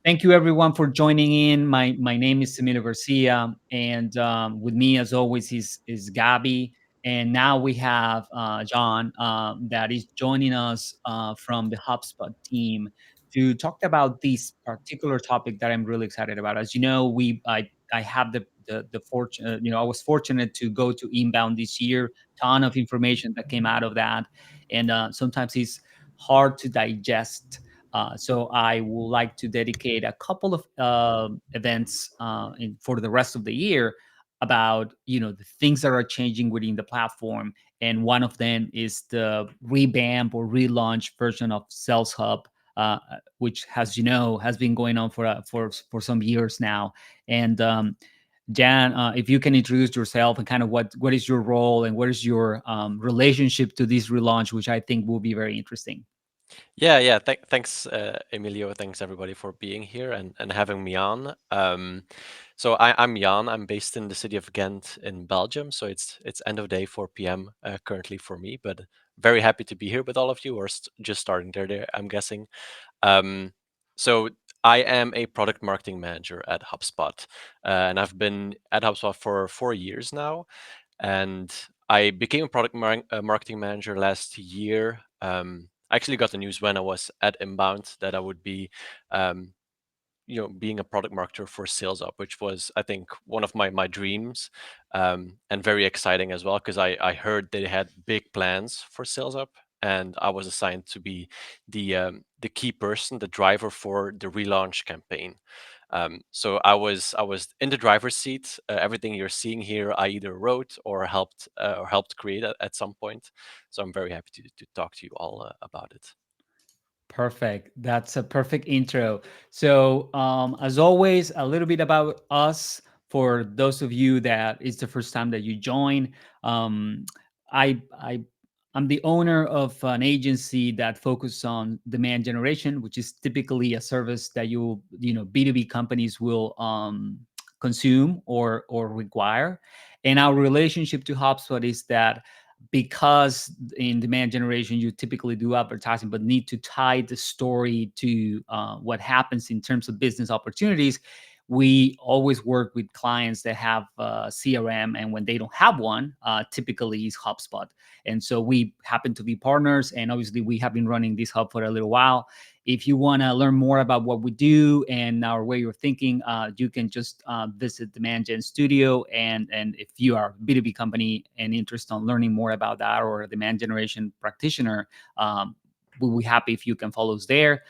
Thank you, everyone, for joining in. My name is Samira Garcia, and with me, as always, is Gabby. And now we have John that is joining us from the HubSpot team to talk about this particular topic that I'm really excited about. As you know, I have the fortune, I was fortunate to go to Inbound this year. Ton of information that came out of that, and sometimes it's hard to digest, so I would like to dedicate a couple of events for the rest of the year about the things that are changing within the platform, and one of them is the revamp or relaunch version of Sales Hub, which, as you know, has been going on for some years now. And Jan, if you can introduce yourself and kind of what is your role and what is your relationship to this relaunch, which I think will be very interesting. Yeah. Thanks, Emilio. Thanks everybody for being here and having me on. I'm Jan. I'm based in the city of Ghent in Belgium. So it's end of day 4 p.m. Currently for me, but very happy to be here with all of you, or just starting there. I'm guessing. Um, so I am a product marketing manager at HubSpot, and I've been at HubSpot for 4 years now. And I became a marketing manager last year. I actually got the news when I was at Inbound that I would be, um, being a product marketer for Sales Up, which was, I think, one of my dreams, and very exciting as well because I heard they had big plans for Sales Up, and I was assigned to be the key person, the driver for the relaunch campaign. So I was in the driver's seat. Everything you're seeing here, I either wrote or helped create at some point. So I'm very happy to talk to you all about it. Perfect. That's a perfect intro. So, as always, a little bit about us for those of you that it's the first time that you join. Um, I I'm the owner of an agency that focuses on demand generation, which is typically a service that B2B companies will consume or require. And our relationship to HubSpot is that because in demand generation you typically do advertising but need to tie the story to what happens in terms of business opportunities, we always work with clients that have crm, and when they don't have one, typically is HubSpot. And so we happen to be partners, and obviously we have been running this hub for a little while. If you want to learn more about what we do and our way of thinking, you can just visit the ManGen Studio. And if you are a B2B company and interested in learning more about that, or a demand generation practitioner, we'll be happy if you can follow us there.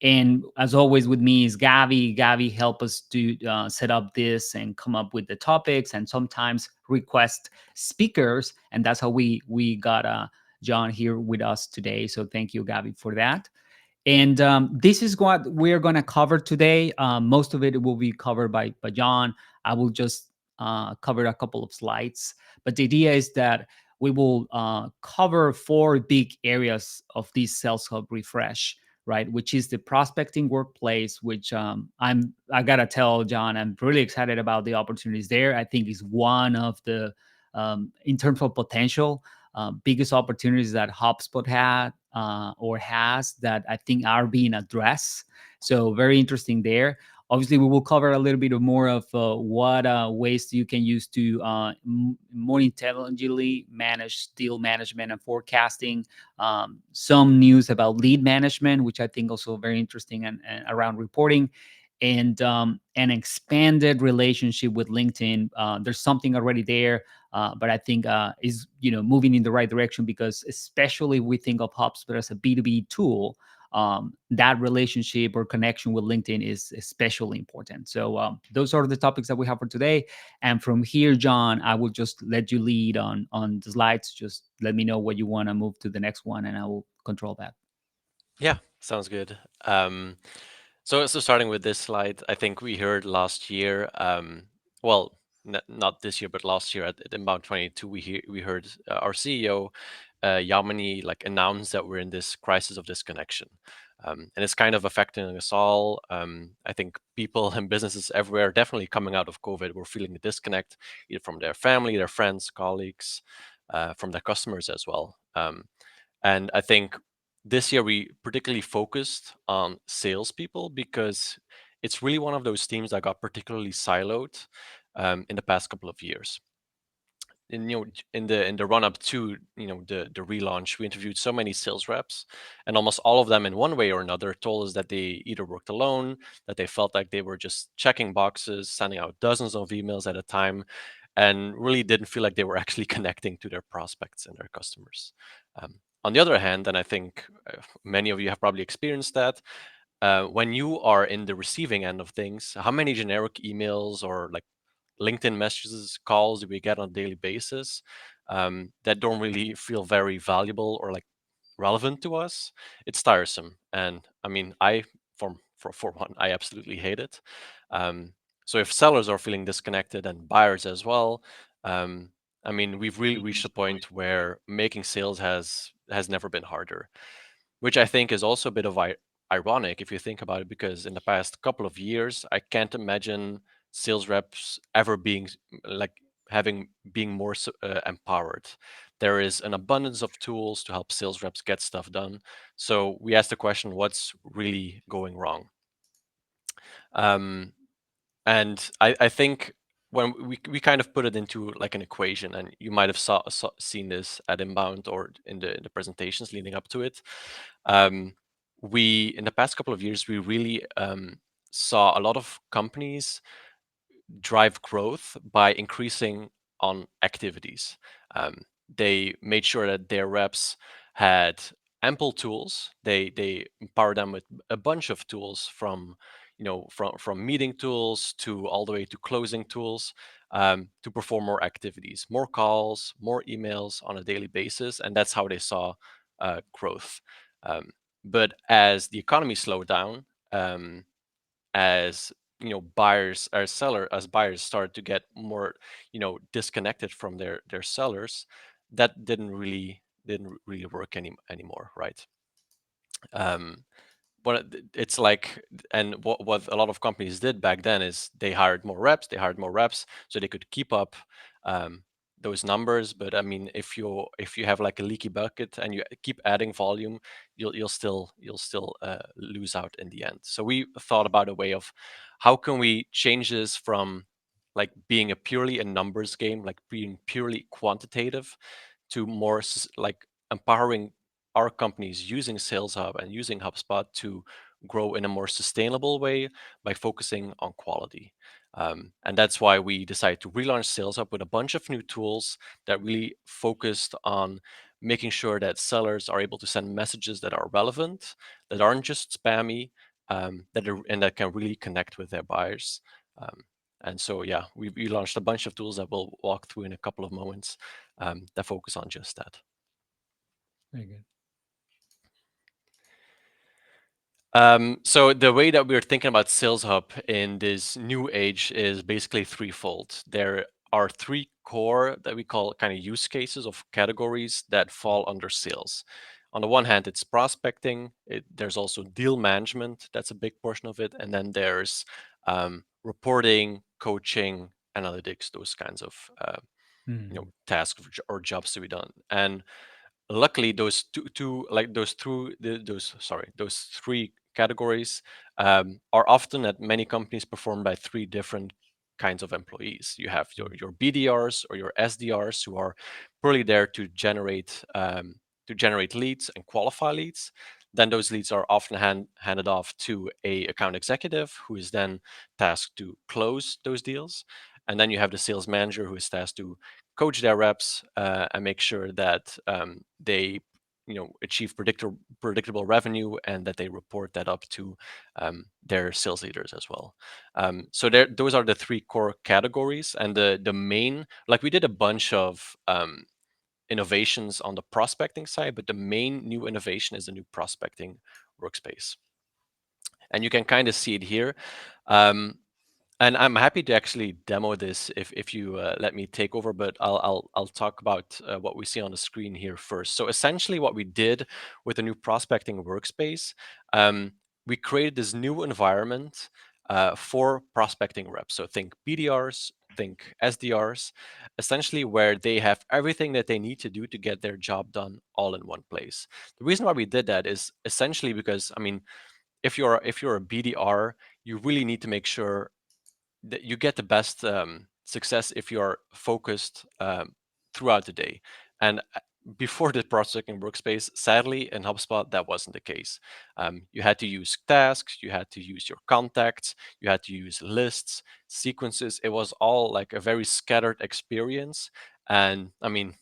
And as always, with me is Gavi. Gavi help us to set up this and come up with the topics, and sometimes request speakers. And that's how we got John here with us today. So thank you, Gavi, for that. And this is what we're going to cover today. Most of it will be covered by John. I will just cover a couple of slides. But the idea is that we will cover four big areas of this Sales Hub refresh, right? Which is the prospecting workplace, which I gotta tell John, I'm really excited about the opportunities there. I think is one of the in terms of potential, biggest opportunities that HubSpot had or has, that I think are being addressed. So very interesting there. Obviously, we will cover a little bit of more of what ways you can use to more intelligently manage deal management and forecasting. Some news about lead management, which I think also very interesting, and around reporting, and an expanded relationship with LinkedIn. There's something already there, but I think is moving in the right direction, because especially we think of HubSpot as a B2B tool. That relationship or connection with LinkedIn is especially important. So those are the topics that we have for today. And from here, John, I will just let you lead on the slides. Just let me know what you want to move to the next one, and I will control that. Yeah, sounds good. So starting with this slide, I think we heard last year, well, not this year, but last year at Inbound 22, we heard our CEO, Yamini, like announce that we're in this crisis of disconnection. And it's kind of affecting us all. I think people and businesses everywhere, definitely coming out of COVID, were feeling a disconnect either from their family, their friends, colleagues, from their customers as well. And I think this year we particularly focused on salespeople because it's really one of those teams that got particularly siloed in the past couple of years. In in the run up to the relaunch, we interviewed so many sales reps, and almost all of them in one way or another told us that they either worked alone, that they felt like they were just checking boxes, sending out dozens of emails at a time, and really didn't feel like they were actually connecting to their prospects and their customers. On the other hand, and I think many of you have probably experienced that, when you are in the receiving end of things, how many generic emails or like LinkedIn messages, calls that we get on a daily basis that don't really feel very valuable or like relevant to us? It's tiresome, and I mean, for one, I absolutely hate it. Um, so if sellers are feeling disconnected and buyers as well, um, I mean, we've really reached a point where making sales has never been harder, which I think is also a bit of ironic if you think about it, because in the past couple of years, I can't imagine sales reps ever being like having being more empowered. There is an abundance of tools to help sales reps get stuff done. So we asked the question, what's really going wrong? Um, and I think when we kind of put it into like an equation, and you might have seen this at Inbound or in the presentations leading up to it. Um, we in the past couple of years we really saw a lot of companies drive growth by increasing on activities. Um, they made sure that their reps had ample tools. They empowered them with a bunch of tools, from from meeting tools to all the way to closing tools, to perform more activities, more calls, more emails on a daily basis, and that's how they saw growth. Um, but as the economy slowed down, as buyers or seller as buyers started to get more disconnected from their sellers, that didn't really work anymore, right? um but it's like, and what a lot of companies did back then is they hired more reps so they could keep up um, those numbers. But I mean, if you have like a leaky bucket and you keep adding volume, you'll still lose out in the end. So we thought about a way of how can we change this from like being a purely a numbers game, like being purely quantitative, to more like empowering our companies using Sales Hub and using HubSpot to grow in a more sustainable way by focusing on quality. And that's why we decided to relaunch Sales Hub with a bunch of new tools that really focused on making sure that sellers are able to send messages that are relevant, that aren't just spammy, and that can really connect with their buyers. Um, and so, yeah, we launched a bunch of tools that we'll walk through in a couple of moments that focus on just that. Very good. So the way that we're thinking about Sales Hub in this new age is basically threefold. There are three core that we call kind of use cases of categories that fall under sales. On the one hand, it's prospecting. There's also deal management. That's a big portion of it. And then there's reporting, coaching, analytics, those kinds of Mm. tasks or jobs to be done. And luckily those two like those through those sorry those three categories are often at many companies performed by three different kinds of employees. You have your BDRs or your SDRs, who are purely there to generate leads and qualify leads. Then those leads are often handed off to a account executive, who is then tasked to close those deals. And then you have the sales manager, who is tasked to coach their reps and make sure that they achieve predictable revenue, and that they report that up to their sales leaders as well. So those are the three core categories. And the main, like, we did a bunch of innovations on the prospecting side, but the main new innovation is the new prospecting workspace, and you can kind of see it here. Um, and I'm happy to actually demo this if you let me take over, but I'll talk about what we see on the screen here first. So essentially, what we did with the new prospecting workspace, we created this new environment for prospecting reps. So think BDRs, think SDRs, essentially where they have everything that they need to do to get their job done all in one place. The reason why we did that is essentially because, I mean, if you're a BDR, you really need to make sure that you get the best success if you're focused throughout the day. And before the prospecting workspace, sadly, in HubSpot, that wasn't the case. You had to use tasks, you had to use your contacts, you had to use lists, sequences. It was all like a very scattered experience. And I mean,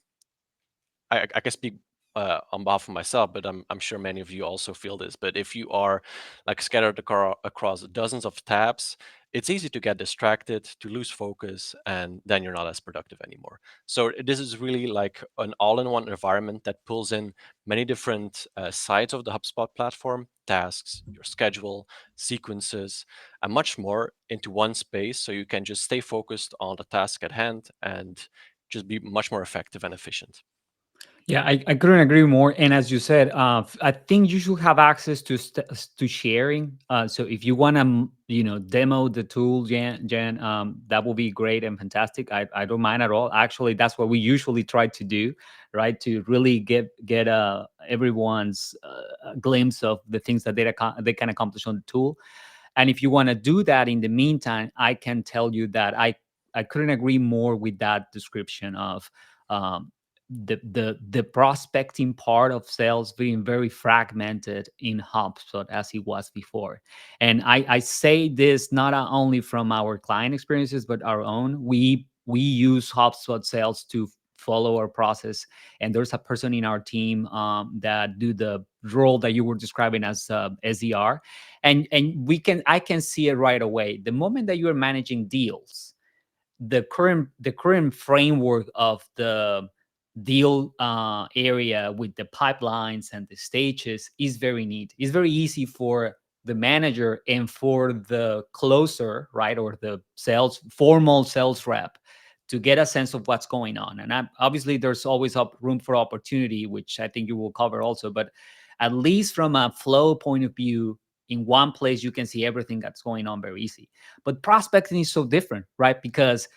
I can speak on behalf of myself, but I'm sure many of you also feel this. But if you are like scattered across dozens of tabs, it's easy to get distracted, to lose focus, and then you're not as productive anymore. So this is really like an all-in-one environment that pulls in many different sides of the HubSpot platform, tasks, your schedule, sequences, and much more into one space, so you can just stay focused on the task at hand and just be much more effective and efficient. Yeah, I couldn't agree more. And as you said, I think you should have access to to sharing. So if you want to, demo the tool, Jan, that will be great and fantastic. I don't mind at all. Actually, that's what we usually try to do, right? To really get everyone's glimpse of the things that they can accomplish on the tool. And if you want to do that in the meantime, I can tell you that I couldn't agree more with that description of. Um, the prospecting part of sales being very fragmented in HubSpot as it was before. And I say this not only from our client experiences, but our own. We use HubSpot sales to follow our process. And there's a person in our team that do the role that you were describing as SDR. And I can see it right away. The moment that you are managing deals, the current framework of the deal area with the pipelines and the stages is very neat. It's very easy for the manager and for the closer, right, or the formal sales rep to get a sense of what's going on. And obviously, there's always room for opportunity, which I think you will cover also. But at least from a flow point of view, in one place you can see everything that's going on very easy. But prospecting is so different, right? Because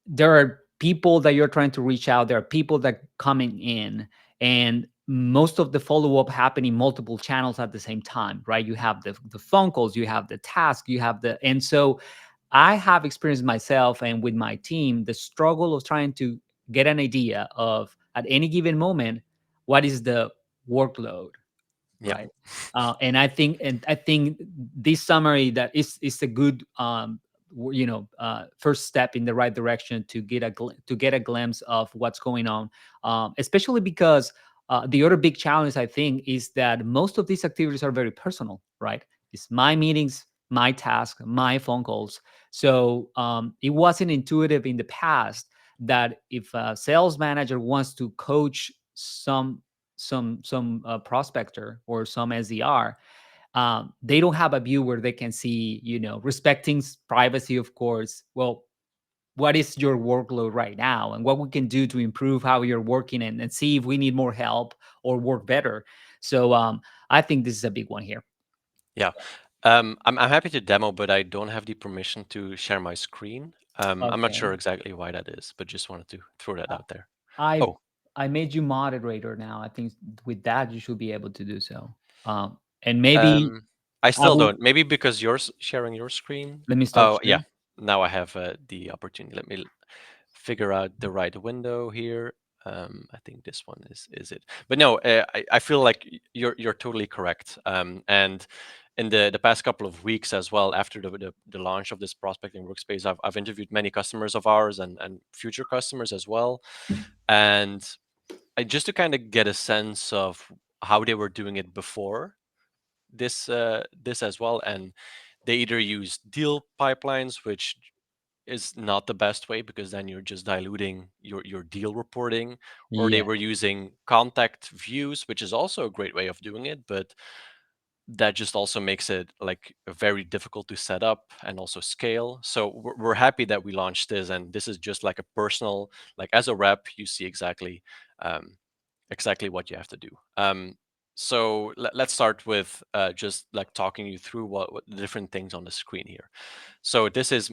there are people that you're trying to reach out. There are people that coming in, and most of the follow up happening multiple channels at the same time, right? You have the phone calls, you have the task, and so I have experienced myself and with my team the struggle of trying to get an idea of at any given moment what is the workload, Yeah. right? And I think this summary that is a good first step in the right direction to get a glimpse of what's going on, especially because the other big challenge I think is that most of these activities are very personal, right? It's my meetings, my task, my phone calls. So it wasn't intuitive in the past that if a sales manager wants to coach some prospector or some SDR, they don't have a view where they can see, respecting privacy, of course. Well, what is your workload right now, and what we can do to improve how you're working, and see if we need more help or work better. So I think this is a big one here. Yeah. I'm happy to demo, but I don't have the permission to share my screen. I'm not sure Okay. exactly why that is, but just wanted to throw that Uh, out there. I Oh, I made you moderator now. I think with that you should be able to do so. And maybe um, I I still will. don't. Maybe because you're sharing your screen. Let me stop Oh, yeah. sharing. Now I have the opportunity. Let me figure out the right window here. I think this one is it. But no, I feel like you're totally correct. And in the past couple of weeks as well, after the launch of this prospecting workspace, I've interviewed many customers of ours and future customers as well. And just to kind of get a sense of how they were doing it before this as well. And they either use deal pipelines, which is not the best way because then you're just diluting your deal reporting, or they Yeah. were using contact views, which is also a great way of doing it, but that just also makes it like very difficult to set up and also scale. So we're happy that we launched this, and this is just like a personal, like as a rep, you see exactly um, exactly what you have to do. So let's start with just like talking you through what the different things on the screen here. So this is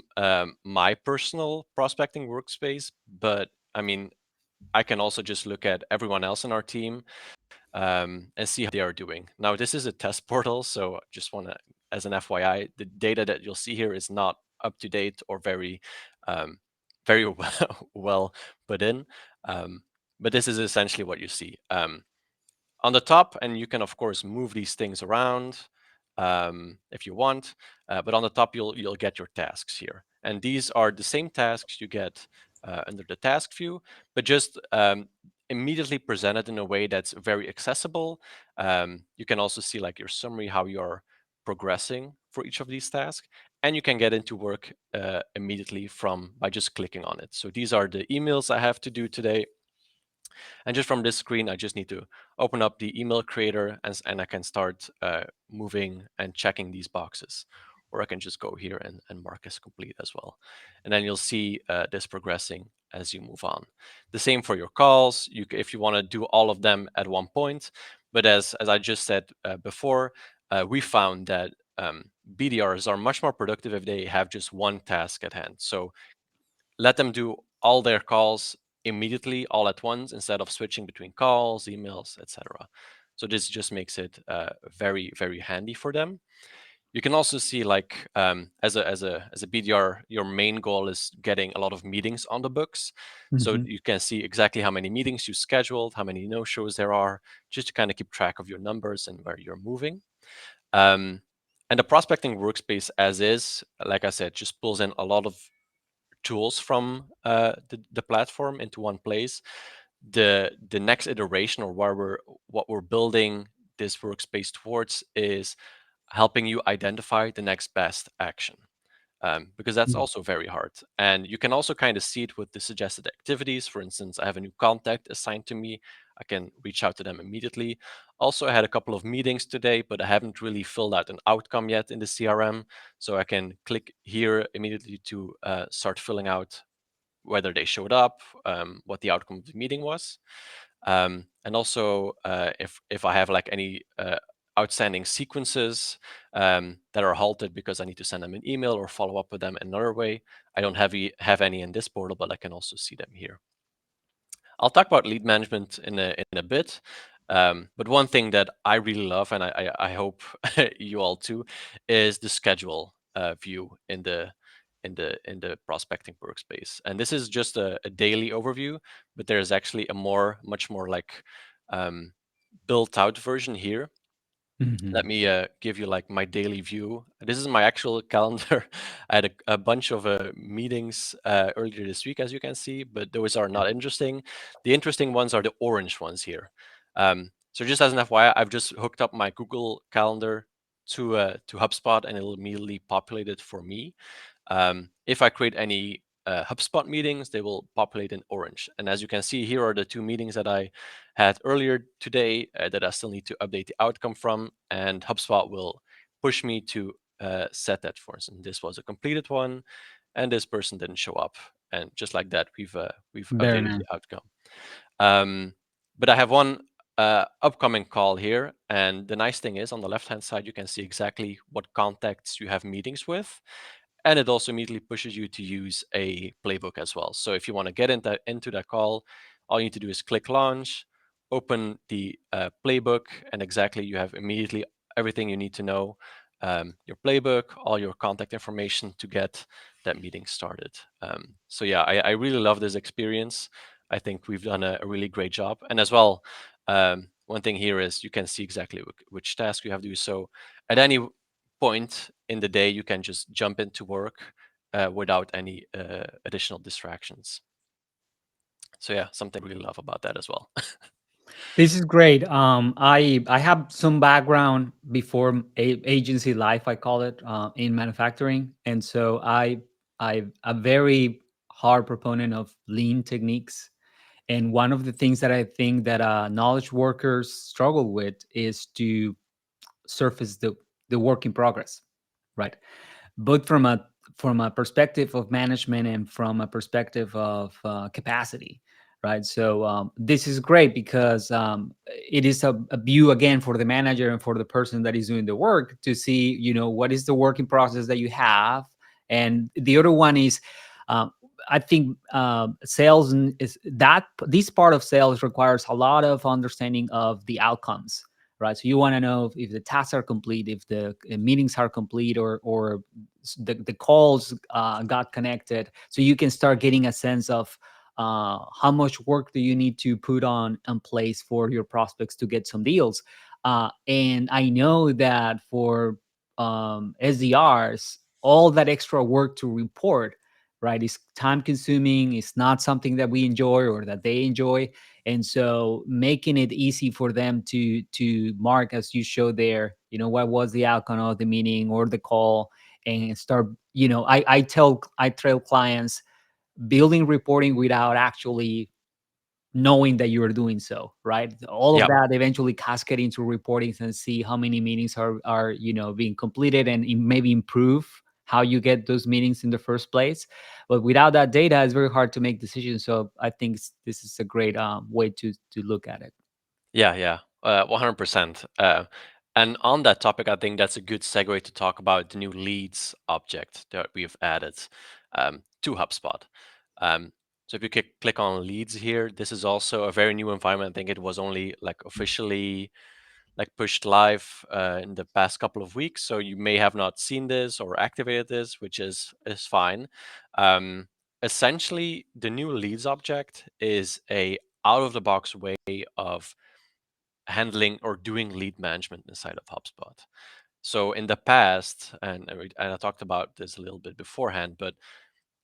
my personal prospecting workspace, but I mean, I can also just look at everyone else in our team and see how they are doing. Now, this is a test portal, so just want to, as an FYI, the data that you'll see here is not up to date or um, very well put in. Um, but this is essentially what you see. On the top, and you can of course move these things around if you want, but on the top you'll get your tasks here, and these are the same tasks you get under the task view, but just immediately presented in a way that's very accessible. You can also see like your summary, how you're progressing for each of these tasks, and you can get into work immediately from by just clicking on it. So these are the emails I have to do today. And just from this screen, I just need to open up the email creator and I can start moving and checking these boxes. Or I can just go here and mark as complete as well. And then you'll see this progressing as you move on. The same for your calls, if you want to do all of them at one point. But as I just said before, we found that BDRs are much more productive if they have just one task at hand. So let them do all their calls immediately all at once instead of switching between calls, emails, etc. So this just makes it very, very handy for them. You can also see like as a BDR, your main goal is getting a lot of meetings on the books. So Mhm. you can see exactly how many meetings you scheduled, how many no-shows there are, just to kind of keep track of your numbers and where you're moving. Um, and the prospecting workspace as is, like I said, just pulls in a lot of tools from the platform into one place. The next iteration, or what we're building this workspace towards, is helping you identify the next best action. Because that's Mm. also very hard. And you can also kind of see it with the suggested activities. For instance, I have a new contact assigned to me. I can reach out to them immediately. Also, I had a couple of meetings today, but I haven't really filled out an outcome yet in the CRM. So I can click here immediately to start filling out whether they showed up, what the outcome of the meeting was. And also, if I have like any outstanding sequences that are halted because I need to send them an email or follow up with them another way, I don't have any in this portal, but I can also see them here. I'll talk about lead management in a bit. But one thing that I really love, and I hope you all too, is the schedule view in the prospecting workspace. And this is just a daily overview, but there's actually a much more like um, built out version here. Let Mhm. me give you like my daily view. This is my actual calendar. I had a bunch of meetings earlier this week, as you can see, but those are not interesting. The interesting ones are the orange ones here. So just as an FYI, I've just hooked up my Google Calendar to HubSpot, and it'll immediately populate it for me. If I create any HubSpot meetings, they will populate in orange. And as you can see, here are the two meetings that I had earlier today that I still need to update the outcome from, and HubSpot will push me to set that. For instance, this was a completed one, and this person didn't show up, and just like that, we've Very updated the nice. outcome. Um, but I have one upcoming call here, and the nice thing is on the left-hand side, you can see exactly what contacts you have meetings with, and it also immediately pushes you to use a playbook as well. So if you want to get into that call, all you need to do is click launch, open the playbook, and exactly you have immediately everything you need to know, your playbook, all your contact information to get that meeting started. So yeah, I really love this experience. I think we've done a really great job. And as well, one thing here is you can see exactly which task you have to do. So at any point in the day, you can just jump into work without any additional distractions. So yeah, something I really love about that as well. This is great. I have some background before agency life, I call it, in manufacturing, and so I'm a very hard proponent of lean techniques. And one of the things that I think that knowledge workers struggle with is to surface the work in progress, right? Both from a perspective of management and from a perspective of capacity, right? So this is great because it is a view again for the manager and for the person that is doing the work to see, what is the working process that you have. And the other one is, um, I think sales is that this part of sales requires a lot of understanding of the outcomes, right? So you want to know if the tasks are complete, if the meetings are complete, or the calls got connected, so you can start getting a sense of how much work do you need to put on place for your prospects to get some deals. And I know that for SDRs, all that extra work to report, right, is time consuming. It's not something that we enjoy or that they enjoy. And so making it easy for them to mark, as you show there, what was the outcome of the meeting or the call, and start, I tell clients, building reporting without actually knowing that you're doing so, right? All of Yeah. that eventually cascade into reportings and see how many meetings are being completed, and maybe improve how you get those meetings in the first place. But without that data, it's very hard to make decisions. So I think this is a great way to look at it. Yeah, yeah, 100%. And on that topic, I think that's a good segue to talk about the new leads object that we've added to HubSpot. So if you click on leads here, this is also a very new environment. I think it was only like officially like pushed live in the past couple of weeks. So you may have not seen this or activated this, which is fine. Um, Essentially, the new leads object is a out of the box way of handling or doing lead management inside of HubSpot. So in the past, and I talked about this a little bit beforehand, but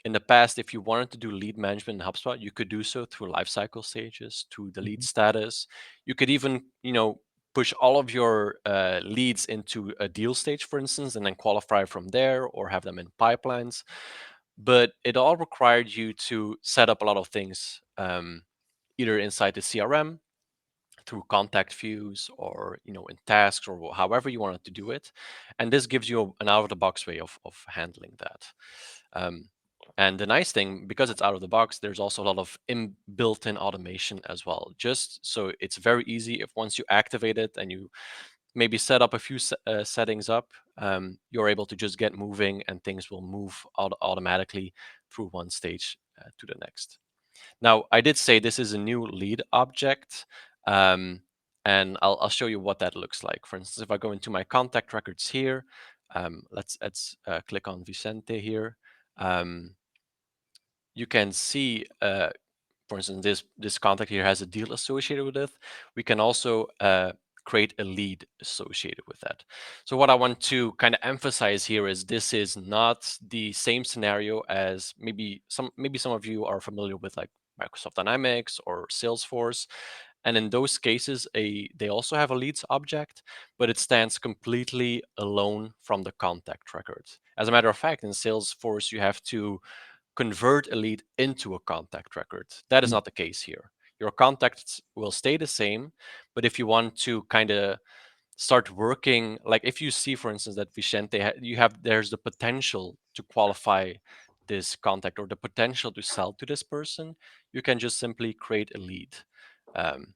in the past, if you wanted to do lead management in HubSpot, you could do so through lifecycle stages, to the lead Mhm. status. You could even, push all of your leads into a deal stage, for instance, and then qualify from there or have them in pipelines. But it all required you to set up a lot of things, either inside the CRM through contact views or in tasks or however you wanted to do it, and this gives you an out of the box way of handling that. um, and the nice thing, because it's out of the box, there's also a lot of built-in automation as well, just so it's very easy. If once you activate it and you maybe set up a few settings up, you're able to just get moving and things will move automatically through one stage to the next. Now, I did say this is a new lead object, um, and I'll show you what that looks like. For instance, if I go into my contact records here, let's click on Vicente here. Um, you can see, for instance, this contact here has a deal associated with it. We can also create a lead associated with that. So what I want to kind of emphasize here is this is not the same scenario as maybe some of you are familiar with, like Microsoft Dynamics or Salesforce. And in those cases, they also have a leads object, but it stands completely alone from the contact record. As a matter of fact, in Salesforce, you have to convert a lead into a contact record. That is Mm. not the case here. Your contacts will stay the same, but if you want to kind of start working, like if you see, for instance, that Vicente, there's the potential to qualify this contact or the potential to sell to this person, you can just simply create a lead. Um,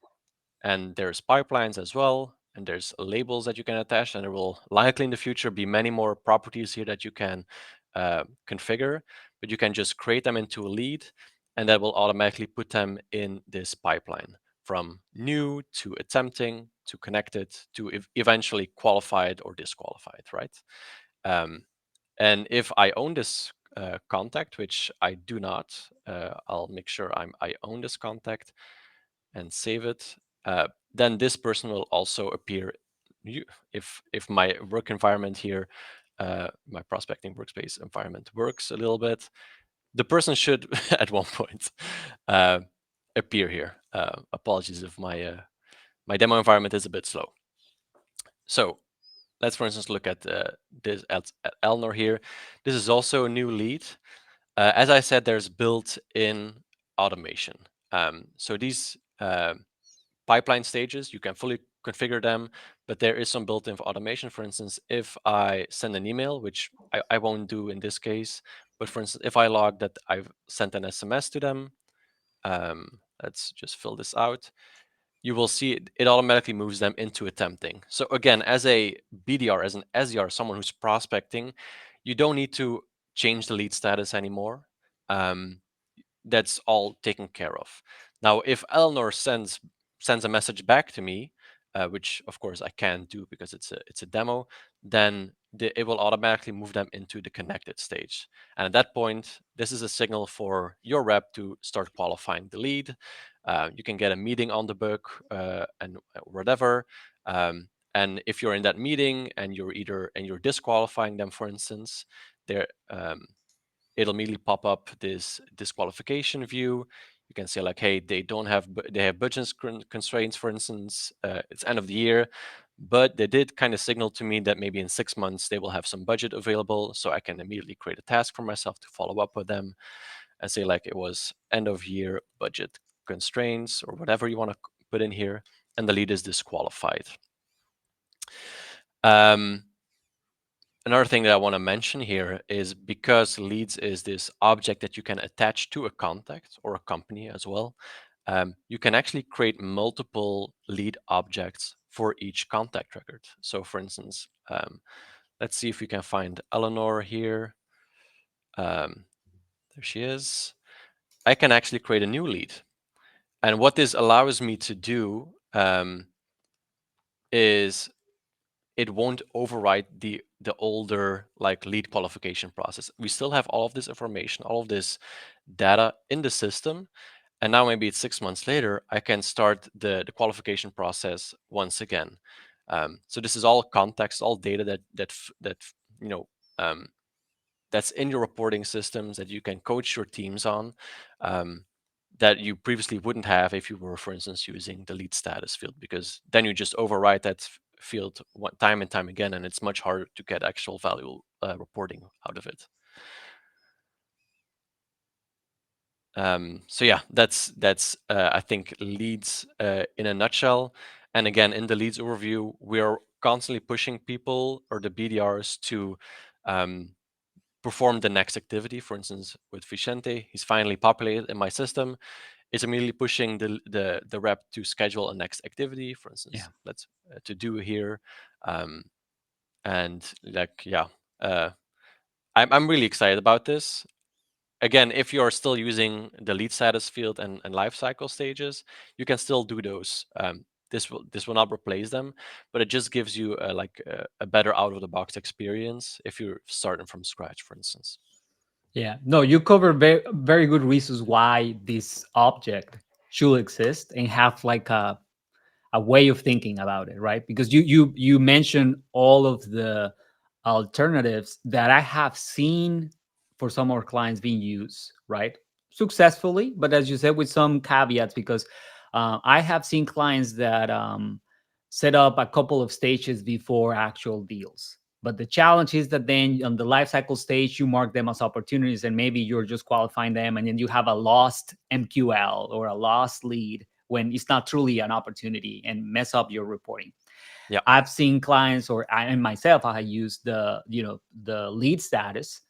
and there's pipelines as well, and there's labels that you can attach, and there will likely in the future be many more properties here that you can configure, but you can just create them into a lead, and that will automatically put them in this pipeline from new to attempting to connected to eventually qualified or disqualified, right? um, and if I own this contact, which I do not, I'll make sure I own this contact and save it. Then this person will also appear. If my work environment here, my prospecting workspace environment works a little bit, the person should at one point uh, appear here. Apologies if my demo environment is a bit slow. So let's, for instance, look at this at Elnor here. This is also a new lead. As I said, there's built-in automation. So these pipeline stages, you can fully configure them, but there is some built-in automation. For instance, if I send an email, which I won't do in this case, but for instance, if I log that I've sent an SMS to them, let's just fill this out. You will see it automatically moves them into attempting. So again, as a BDR, as an SDR, someone who's prospecting, you don't need to change the lead status anymore. Um, that's all taken care of. Now, if Eleanor sends a message back to me, which of course I can't do because it's a demo, then it will automatically move them into the connected stage. And at that point, this is a signal for your rep to start qualifying the lead. You can get a meeting on the book and whatever. And if you're in that meeting and you're disqualifying them, for instance, there it'll immediately pop up this disqualification view. You can say like, hey, they have budget constraints, for instance. It's end of the year, but they did kind of signal to me that maybe in 6 months they will have some budget available, so I can immediately create a task for myself to follow up with them and say like it was end of year budget constraints or whatever you want to put in here, and the lead is disqualified. Another thing that I want to mention here is because leads is this object that you can attach to a contact or a company as well, you can actually create multiple lead objects for each contact record. So for instance, let's see if we can find Eleanor here. There she is. I can actually create a new lead. And what this allows me to do is it won't override the older like lead qualification process. We still have all of this information, all of this data in the system, and now maybe it's 6 months later, I can start the qualification process once again. So this is all context, all data that you know that's in your reporting systems that you can coach your teams on. That you previously wouldn't have if you were, for instance, using the lead status field, because then you just overwrite that field time and time again, and it's much harder to get actual value reporting out of it. So yeah, that's I think leads in a nutshell. And again, in the leads overview, we are constantly pushing people or the BDRs to perform the next activity. For instance, with Vicente, he's finally populated in my system. It's immediately pushing the rep to schedule a next activity. For instance, let's to do here, and like I'm really excited about this. Again, if you're still using the lead status field and life cycle stages, you can still do those. This will not replace them, but it just gives you a better out of the box experience if you're starting from scratch, for instance. Yeah, no, you cover very, very good reasons why this object should exist and have like a way of thinking about it, right? Because you mentioned all of the alternatives that I have seen for some of our clients being used, right? Successfully, but as you said, with some caveats, because I have seen clients that set up a couple of stages before actual deals. But the challenge is that then on the life cycle stage, you mark them as opportunities, and maybe you're just qualifying them, and then you have a lost MQL or a lost lead when it's not truly an opportunity and mess up your reporting. Yeah, I've seen clients, or I and myself, I use the lead status,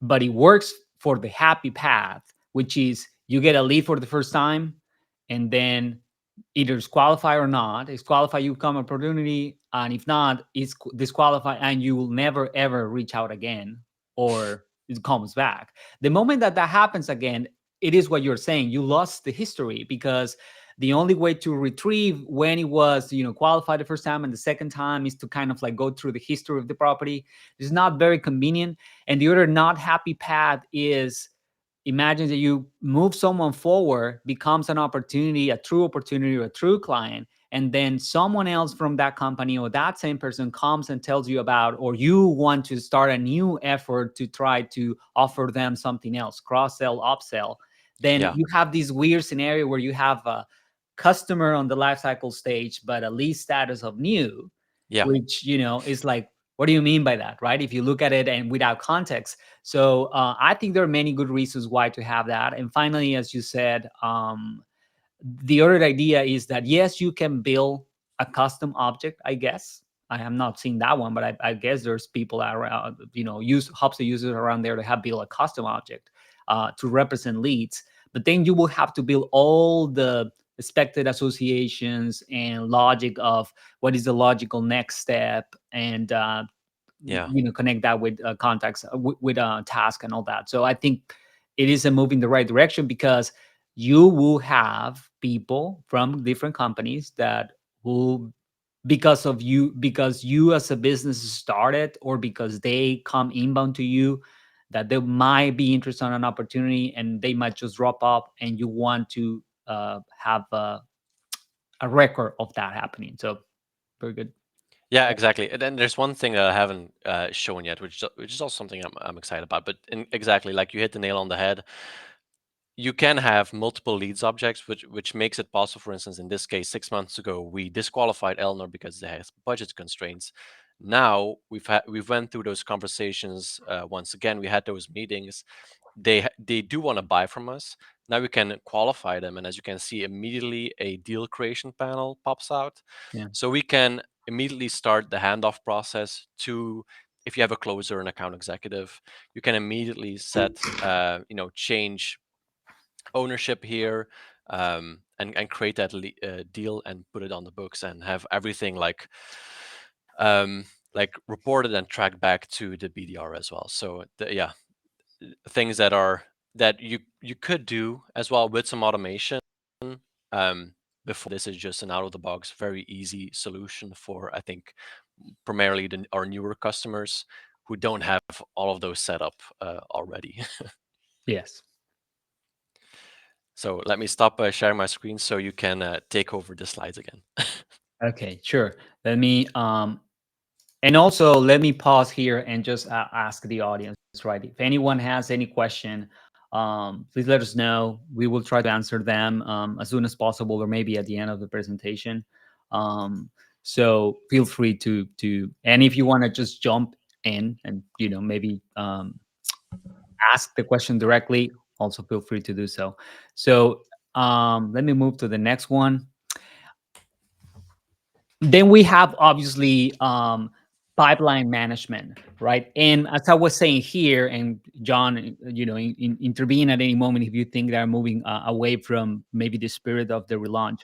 but it works for the happy path, which is you get a lead for the first time, and then either it's qualified or not. It's qualified, you become opportunity, and if not, it's disqualified, and you will never ever reach out again, or it comes back. The moment that that happens again, it is what you're saying. You lost the history, because the only way to retrieve when it was qualified the first time and the second time is to kind of like go through the history of the property. It's not very convenient. And the other not happy path is, imagine that you move someone forward, becomes an opportunity, a true opportunity, or a true client, and then someone else from that company or that same person comes and tells you about, or you want to start a new effort to try to offer them something else, cross sell, upsell. Then you have this weird scenario where you have a customer on the life cycle stage, but a lead status of new, which is like, what do you mean by that, right? If you look at it and without context. So I think there are many good reasons why to have that. And finally, as you said, the other idea is that yes, you can build a custom object, I guess. I have not seen that one, but I guess there's people around, use HubSpot users around there that have built a custom object to represent leads. but then you will have to build all the expected associations and logic of what is the logical next step, and Yeah. connect that with contacts, with task and all that. So I think it is a move in the right direction, because you will have people from different companies that will, because you as a business started, or because they come inbound to you, that they might be interested in an opportunity, and they might just drop up, and you want to have a record of that happening. So very good. Yeah, exactly. And then there's one thing that I haven't shown yet, which is also something I'm excited about. But exactly, like you hit the nail on the head. You can have multiple leads objects, which makes it possible. For instance, in this case, 6 months ago, we disqualified Eleanor because they has budget constraints. Now we've went through those conversations once again. We had those meetings. They do want to buy from us. Now we can qualify them, and as you can see, immediately a deal creation panel pops out. Yeah. So we can immediately start the handoff process to, if you have a closer, an account executive, you can immediately set, change ownership here, and create that deal and put it on the books and have everything um, reported and tracked back to the BDR as well. So yeah, things that you could do as well with some automation. Before, this is just an out of the box, very easy solution for, I think, primarily our newer customers who don't have all of those set up already. Yes. So let me stop sharing my screen so you can take over the slides again. Okay, sure. Let me and also let me pause here and just ask the audience, right? If anyone has any question, please let us know. We will try to answer them as soon as possible, or maybe at the end of the presentation. So feel free and if you want to just jump in and maybe ask the question directly, also feel free to do so. So let me move to the next one. Then we have, obviously, pipeline management, right? And as I was saying here, and John, intervene at any moment if you think they're moving away from maybe the spirit of the relaunch.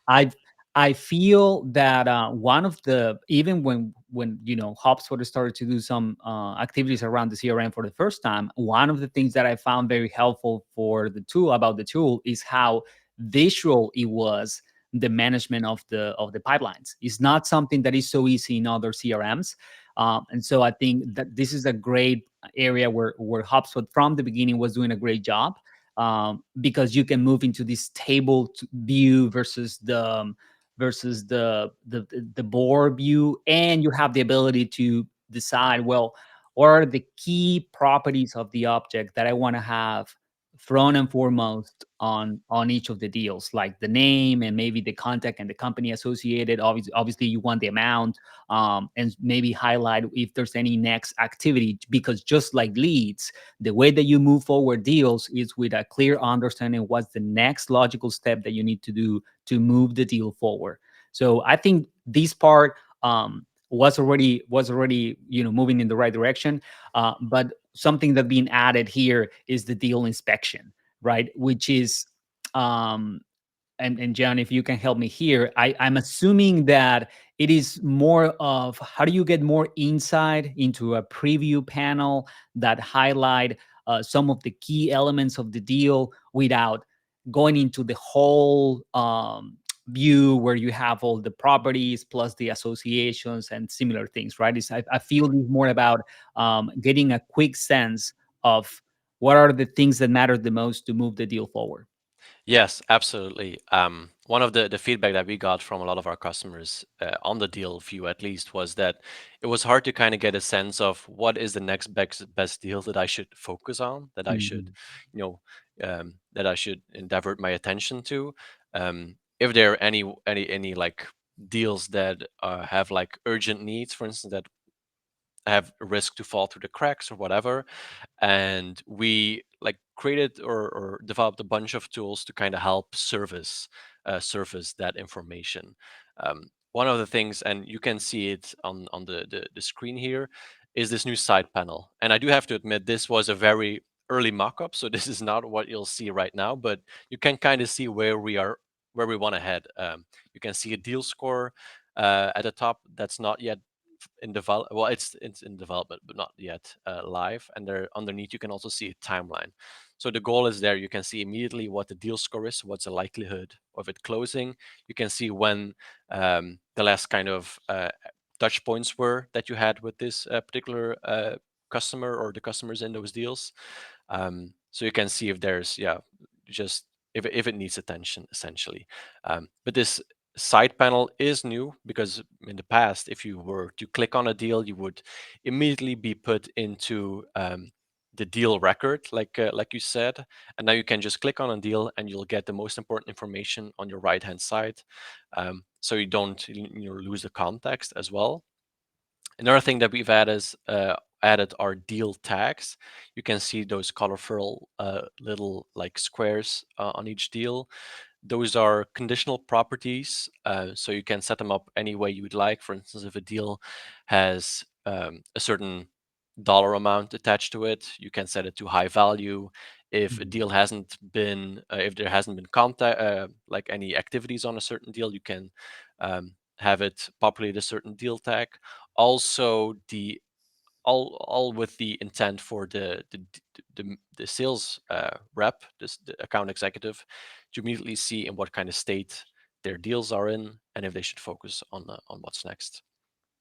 I I feel that one of the, even when HubSpot started to do some activities around the CRM for the first time, one of the things that I found very helpful for the tool, about the tool, is how visual it was, the management of the pipelines. It's not something that is so easy in other CRMs. And so I think that this is a great area where HubSpot from the beginning was doing a great job, because you can move into this table view versus the board view, and you have the ability to decide, well, what are the key properties of the object that I want to have front and foremost on each of the deals, like the name and maybe the contact and the company associated. Obviously you want the amount, and maybe highlight if there's any next activity, because just like leads, the way that you move forward deals is with a clear understanding what's the next logical step that you need to do to move the deal forward. So I think this part was already moving in the right direction, but something that being added here is the deal inspection, right? Which is, and John, if you can help me here, I'm assuming that it is more of how do you get more insight into a preview panel that highlight some of the key elements of the deal without going into the whole view where you have all the properties plus the associations and similar things, right? I feel it's more about getting a quick sense of what are the things that matter the most to move the deal forward. Yes, absolutely. One of the feedback that we got from a lot of our customers on the deal view, at least, was that it was hard to kind of get a sense of what is the next best deal that I should focus on, that I should, Mhm. you know, that I should divert my attention to. If there are any like deals that have like urgent needs, for instance, that have a risk to fall through the cracks or whatever, and we like created or developed a bunch of tools to kind of help surface that information. One of the things, and you can see it on the screen here, is this new side panel. And I do have to admit, this was a very early mock-up, so this is not what you'll see right now, but you can kind of see where we are, where we want to head. You can see a deal score at the top that's not yet in develop. Well, it's in development, but not yet live. And there underneath, you can also see a timeline. So the goal is there. You can see immediately what the deal score is, what's the likelihood of it closing. You can see when the last kind of touch points were that you had with this particular customer or the customers in those deals. So you can see if there's just if it needs attention essentially. But this side panel is new because in the past, if you were to click on a deal, you would immediately be put into the deal record, like you said, and now you can just click on a deal and you'll get the most important information on your right hand side, so you don't lose the context as well. Another thing that we've added are deal tags. You can see those colorful little like squares on each deal. Those are conditional properties, so you can set them up any way you would like. For instance, if a deal has a certain dollar amount attached to it, you can set it to high value. If a Mhm. deal hasn't been, if there hasn't been contact, like any activities on a certain deal, you can have it populate a certain deal tag. Also, the all with the intent for the sales rep, the account executive, to immediately see in what kind of state their deals are in and if they should focus on what's next.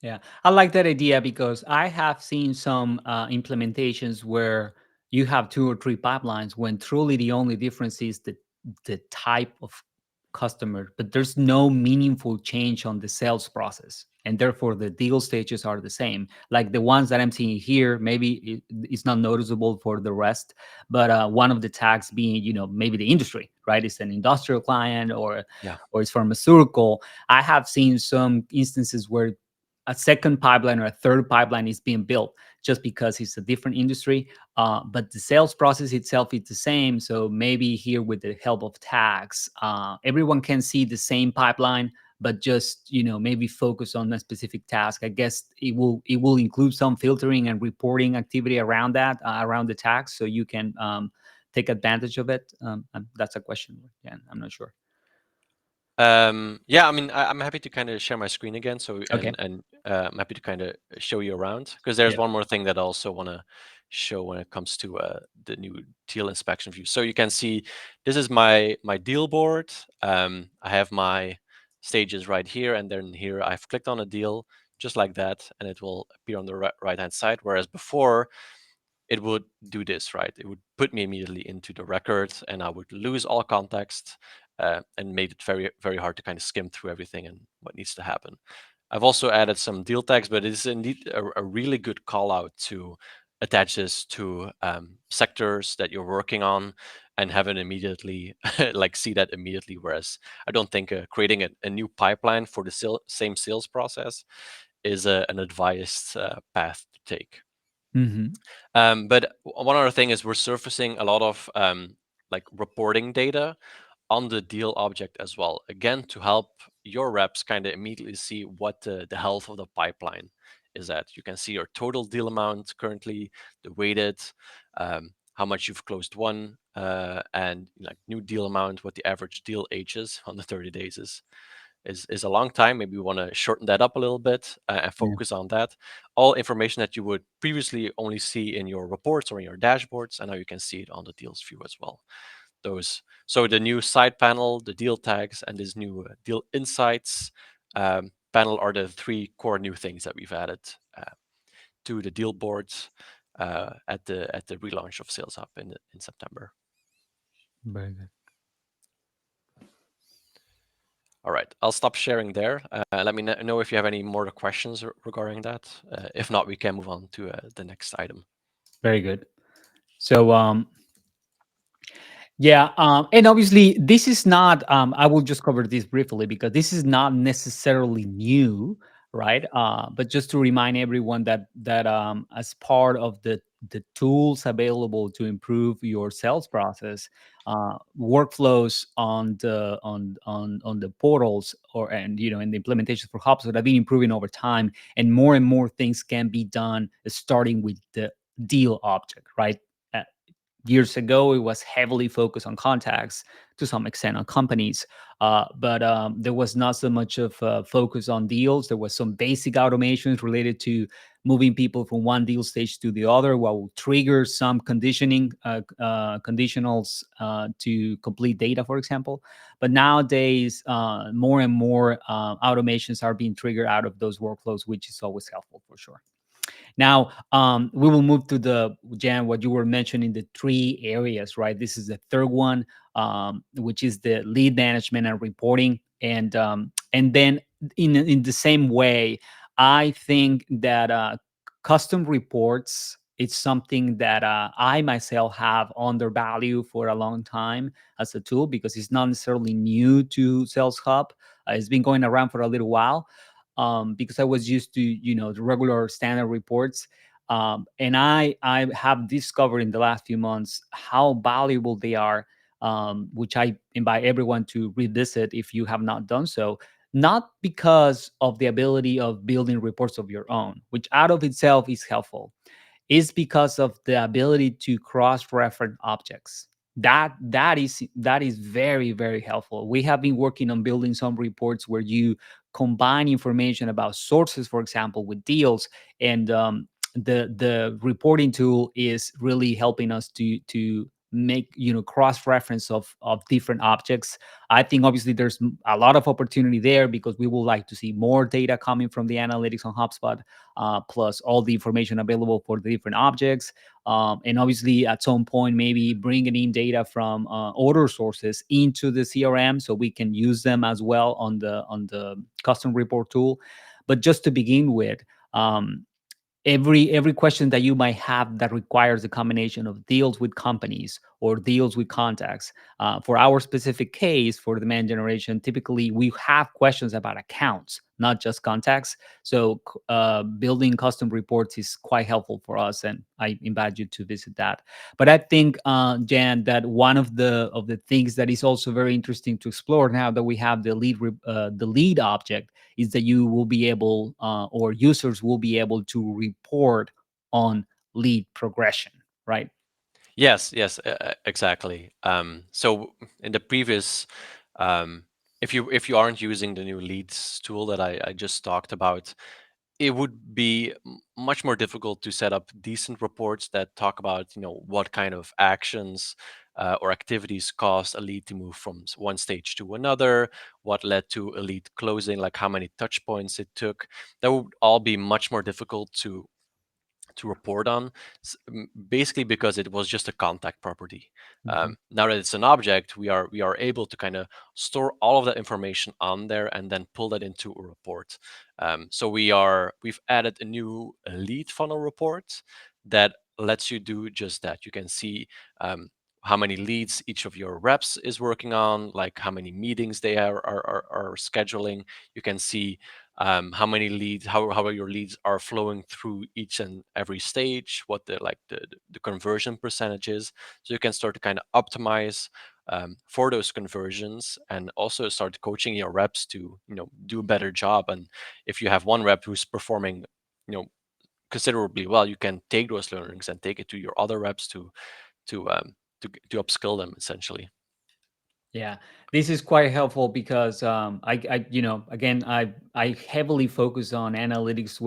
Yeah, I like that idea because I have seen some implementations where you have two or three pipelines when truly the only difference is the type of customer, but there's no meaningful change on the sales process, and therefore the deal stages are the same. Like the ones that I'm seeing here, maybe it's not noticeable for the rest, but one of the tags being, maybe the industry, right? It's an industrial client Yeah. or it's pharmaceutical. I have seen some instances where a second pipeline or a third pipeline is being built just because it's a different industry. But the sales process itself is the same. So maybe here with the help of tags, everyone can see the same pipeline, but just maybe focus on a specific task. I guess it will include some filtering and reporting activity around that, around the tags, so you can take advantage of it. That's a question. Yeah, I'm not sure. Yeah, I mean, I'm happy to kind of share my screen again. So, Okay. I'm happy to kind of show you around because there's Yeah. one more thing that I also want to show when it comes to the new deal inspection view. So you can see this is my deal board. I have my stages right here, and then here I've clicked on a deal just like that, and it will appear on the right hand side. Whereas before, it would do this, right? It would put me immediately into the record and I would lose all context, and made it very, very hard to kind of skim through everything and what needs to happen. I've also added some deal tags, but it's indeed a really good call out to attach this to sectors that you're working on and have it immediately like see that immediately. Whereas I don't think creating a new pipeline for the same sales process is an advised path to take. Hmm. But one other thing is we're surfacing a lot of like reporting data on the deal object as well. Again, to help your reps kind of immediately see what the health of the pipeline is at. You can see your total deal amount currently, the weighted, how much you've closed one, and like new deal amount, what the average deal age is on the 30 days is a long time. Maybe we want to shorten that up a little bit and Yeah. focus on that. All information that you would previously only see in your reports or in your dashboards, and now you can see it on the deals view as well. Those so the new side panel, the deal tags, and this new deal insights panel are the three core new things that we've added to the deal boards at the relaunch of Sales Hub in September. Very good. All right, I'll stop sharing there. Let me know if you have any more questions regarding that. If not, we can move on to the next item. Very good. So, yeah, and obviously this is not. I will just cover this briefly because this is not necessarily new, right? But just to remind everyone that as part of the tools available to improve your sales process, workflows on the portals and in the implementation for HubSpot have been improving over time, and more things can be done, starting with the deal object, right? Years ago, it was heavily focused on contacts, to some extent on companies, but there was not so much of focus on deals. There was some basic automations related to moving people from one deal stage to the other, what will trigger some conditionals to complete data, for example. But nowadays, more and more automations are being triggered out of those workflows, which is always helpful for sure. Now, we will move to the, Jan, what you were mentioning, the three areas, right? This is the third one, which is the lead management and reporting. And then in the same way, I think that custom reports, it's something that I myself have undervalued for a long time as a tool, because it's not necessarily new to Sales Hub. It's been going around for a little while, because I was used to, the regular standard reports. And I have discovered in the last few months how valuable they are, which I invite everyone to revisit if you have not done so. Not because of the ability of building reports of your own, which out of itself is helpful, is because of the ability to cross-reference objects. That is very, very helpful. We have been working on building some reports where you combine information about sources, for example, with deals, and the reporting tool is really helping us to make cross reference of different objects. I think obviously there's a lot of opportunity there, because we would like to see more data coming from the analytics on HubSpot, plus all the information available for the different objects. And obviously, at some point, maybe bringing in data from other sources into the CRM, so we can use them as well on the custom report tool. But just to begin with, every question that you might have that requires a combination of deals with companies or deals with contacts. For our specific case, for the demand generation, typically we have questions about accounts, not just contacts. So building custom reports is quite helpful for us, and I invite you to visit that. But I think, Jan, that one of the things that is also very interesting to explore now that we have the lead object, is that you will be able, or users will be able to report on lead progression, right? Yes, yes, exactly. So in the previous, um, if you aren't using the new leads tool that I just talked about, it would be much more difficult to set up decent reports that talk about, what kind of actions or activities caused a lead to move from one stage to another, what led to a lead closing, like how many touch points it took. That would all be much more difficult to report on, basically because it was just a contact property. Mhm. Now that it's an object, we are able to kind of store all of that information on there and then pull that into a report. So we've added a new lead funnel report that lets you do just that. You can see how many leads each of your reps is working on, like how many meetings they are scheduling. You can see how many leads, how your leads are flowing through each and every stage, what the conversion percentage is. So you can start to kind of optimize for those conversions, and also start coaching your reps to do a better job. And if you have one rep who's performing you know considerably well, you can take those learnings and take it to your other reps to to upskill them essentially. Yeah, this is quite helpful because again, I heavily focus on analytics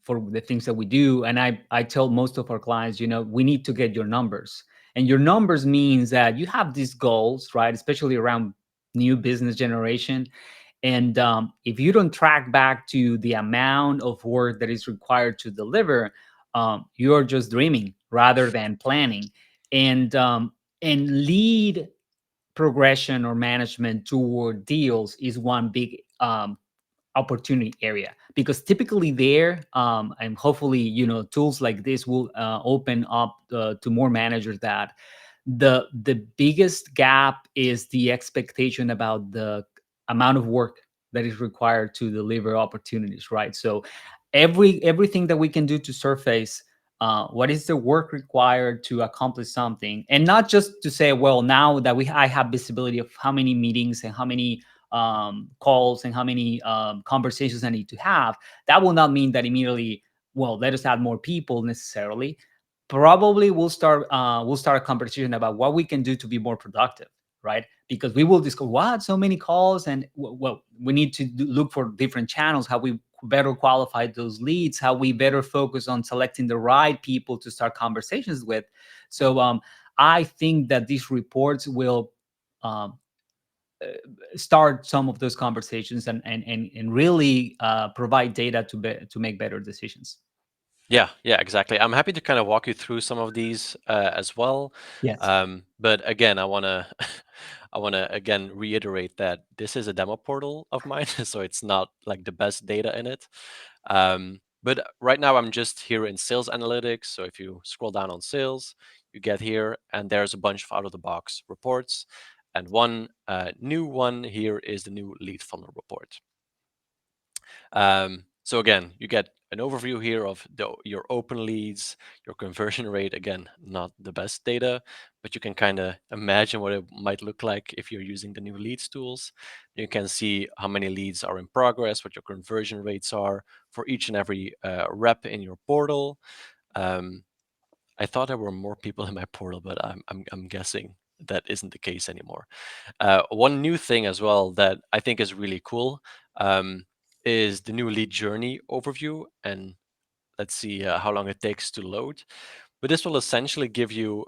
for the things that we do, and I tell most of our clients, we need to get your numbers, and your numbers means that you have these goals, right? Especially around new business generation, and if you don't track back to the amount of work that is required to deliver, you're just dreaming rather than planning, and lead progression or management toward deals is one big opportunity area, because typically there, and hopefully tools like this will open up to more managers, that the biggest gap is the expectation about the amount of work that is required to deliver opportunities, right? So everything that we can do to surface what is the work required to accomplish something, and not just to say, well, now that I have visibility of how many meetings and how many calls and how many conversations I need to have. That will not mean that immediately, well, let us add more people necessarily. probably we'll start a conversation about what we can do to be more productive, right? Because we will discuss what so many calls, and well, we need to look for different channels, how we better qualify those leads, how we better focus on selecting the right people to start conversations with. So I think that these reports will um, start some of those conversations, and really provide data to make better decisions. Yeah, exactly. I'm happy to kind of walk you through some of these as well. Yes. But again, I want to I want to again reiterate that this is a demo portal of mine, so it's not like the best data in it. But right now I'm just here in sales analytics. So if you scroll down on sales, you get here, and there's a bunch of out of the box reports. And one new one here is the new lead funnel report. So again, you get an overview here of your open leads, your conversion rate. Again, not the best data, but you can kind of imagine what it might look like if you're using the new leads tools. You can see how many leads are in progress, what your conversion rates are for each and every rep in your portal. Um, I thought there were more people in my portal, but I'm guessing that isn't the case anymore. One new thing as well that I think is really cool um, is the new lead journey overview. And let's see how long it takes to load. But this will essentially give you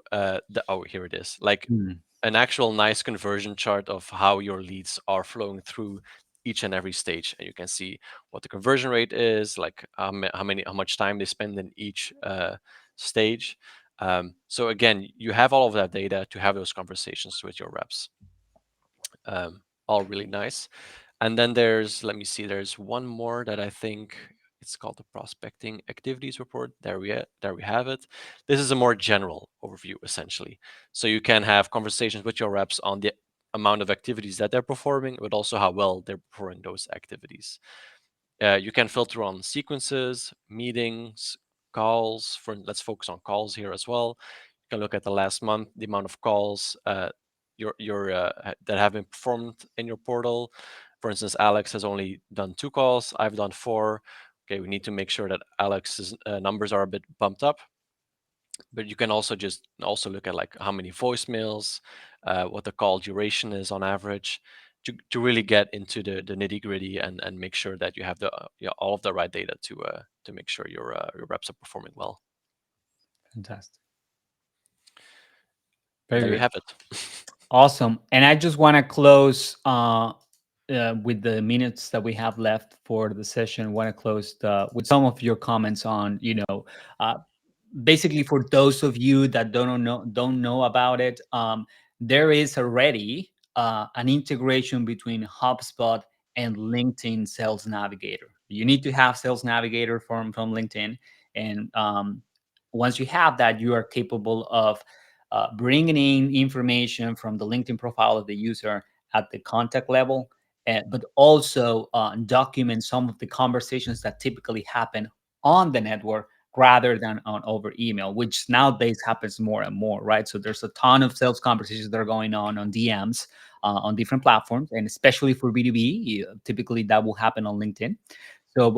oh, here it is, like Mm. an actual nice conversion chart of how your leads are flowing through each and every stage. And you can see what the conversion rate is, like how much time they spend in each stage. So again, you have all of that data to have those conversations with your reps. All really nice. And then there's, let me see, there's one more that I think it's called the prospecting activities report. There we have it. This is a more general overview, essentially. So you can have conversations with your reps on the amount of activities that they're performing, but also how well they're performing those activities. You can filter on sequences, meetings, calls. Let's focus on calls here as well. You can look at the last month, the amount of calls that have been performed in your portal. For instance, Alex has only done 2 calls. I've done 4. Okay, we need to make sure that Alex's numbers are a bit bumped up. But you can also just also look at like how many voicemails, what the call duration is on average, to really get into the nitty gritty and make sure that you have all of the right data to make sure your reps are performing well. Fantastic. And Very there you good. have it. Awesome. And I just want to close with the minutes that we have left for the session. Want to close with some of your comments on, uh, basically for those of you that don't know about it. There is already an integration between HubSpot and LinkedIn Sales Navigator. You need to have Sales Navigator from LinkedIn, and once you have that, you are capable of bringing in information from the LinkedIn profile of the user at the contact level, but also document some of the conversations that typically happen on the network rather than on over email, which nowadays happens more and more, right? So there's a ton of sales conversations that are going on DMs on different platforms, and especially for B2B, typically that will happen on LinkedIn. So,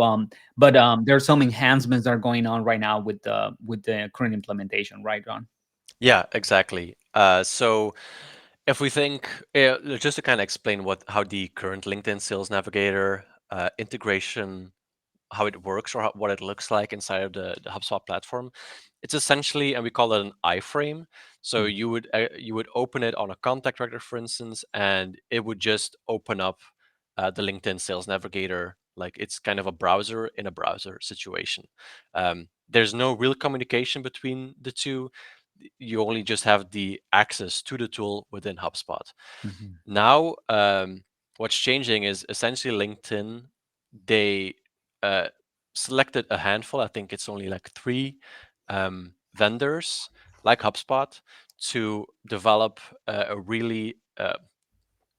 but there are some enhancements that are going on right now with the current implementation, right, Ron? Yeah, exactly. So if we think, just to kind of explain how the current LinkedIn Sales Navigator integration, how it works, or what it looks like inside of the HubSpot platform. It's essentially, and we call it an iframe. So Mhm. you would open it on a contact record, for instance, and it would just open up the LinkedIn Sales Navigator like it's kind of a browser in a browser situation. There's no real communication between the two. You only just have the access to the tool within HubSpot. Mhm. Now, what's changing is essentially LinkedIn. They uh, selected a handful. I think it's only like 3 vendors like HubSpot to develop a really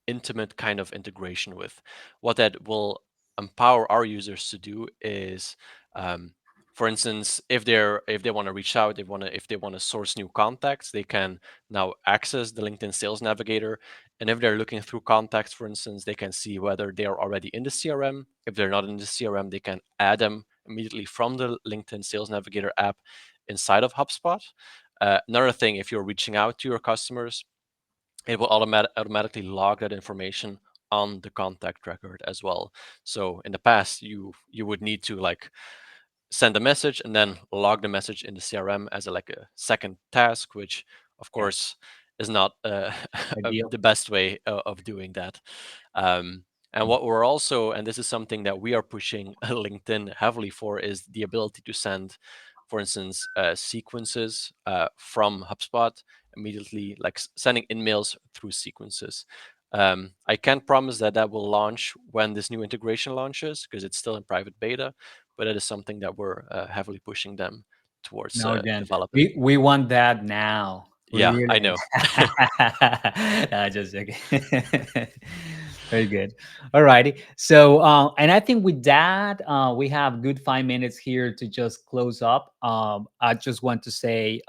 intimate kind of integration with. What that will empower our users to do is, um, for instance, if they want to reach out, if they want to source new contacts, they can now access the LinkedIn Sales Navigator. And if they're looking through contacts, for instance, they can see whether they are already in the CRM. If they're not in the CRM, they can add them immediately from the LinkedIn Sales Navigator app. inside of HubSpot. Another thing, if you're reaching out to your customers, it will automatically log that information on the contact record as well. So in the past, you would need to like send a message and then log the message in the CRM as like a second task, which of Yeah, course is not ideal. the best way of doing that. And what we're also, and this is something that we are pushing LinkedIn heavily for, is the ability to send, for instance, sequences from HubSpot immediately, like sending emails through sequences. I can't promise that that will launch when this new integration launches because it's still in private beta, but it is something that we're heavily pushing them towards No, Jen, developing. we want that now. We Yeah, I really. know. Just joking. Very good. All righty. So, and I think with that, we have good 5 minutes here to just close up. I just want to say,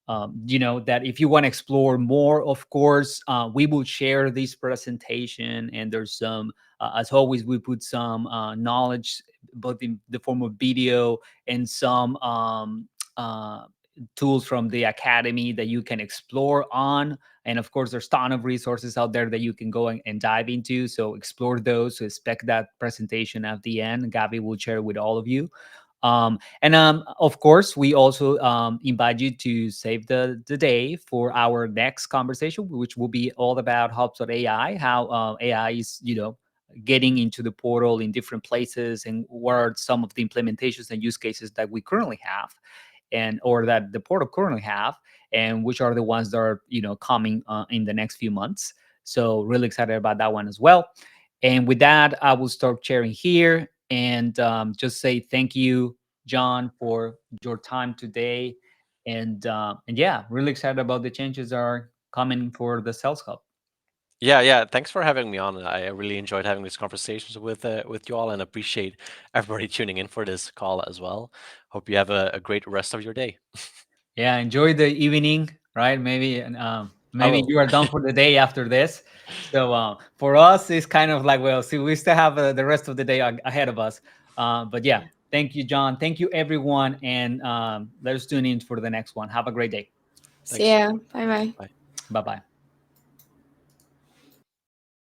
that if you want to explore more, of course, we will share this presentation, and there's some, as always, we put some knowledge, both in the form of video and some uh, tools from the academy that you can explore on. And of course, there's a ton of resources out there that you can go and dive into, so explore those. So expect that presentation at the end. Gabby will share with all of you. And of course, we also invite you to save the day for our next conversation, which will be all about HubSpot AI, how AI is, getting into the portal in different places, and what are some of the implementations and use cases that we currently have, and or that the portal currently have, and which are the ones that are coming in the next few months. So really excited about that one as well. And with that, I will start sharing here, and just say thank you, John, for your time today. And yeah, really excited about the changes that are coming for the Sales Hub. Yeah. Thanks for having me on. I really enjoyed having these conversations with you all, and appreciate everybody tuning in for this call as well. Hope you have a great rest of your day. Yeah, enjoy the evening, right? Maybe, and I maybe will. you are done for the day after this. So for us, it's kind of like, well, see, we still have the rest of the day ahead of us. But yeah, thank you, John. Thank you, everyone, and let us tune in for the next one. Have a great day. See Thanks. ya. Bye bye. Bye. Bye bye.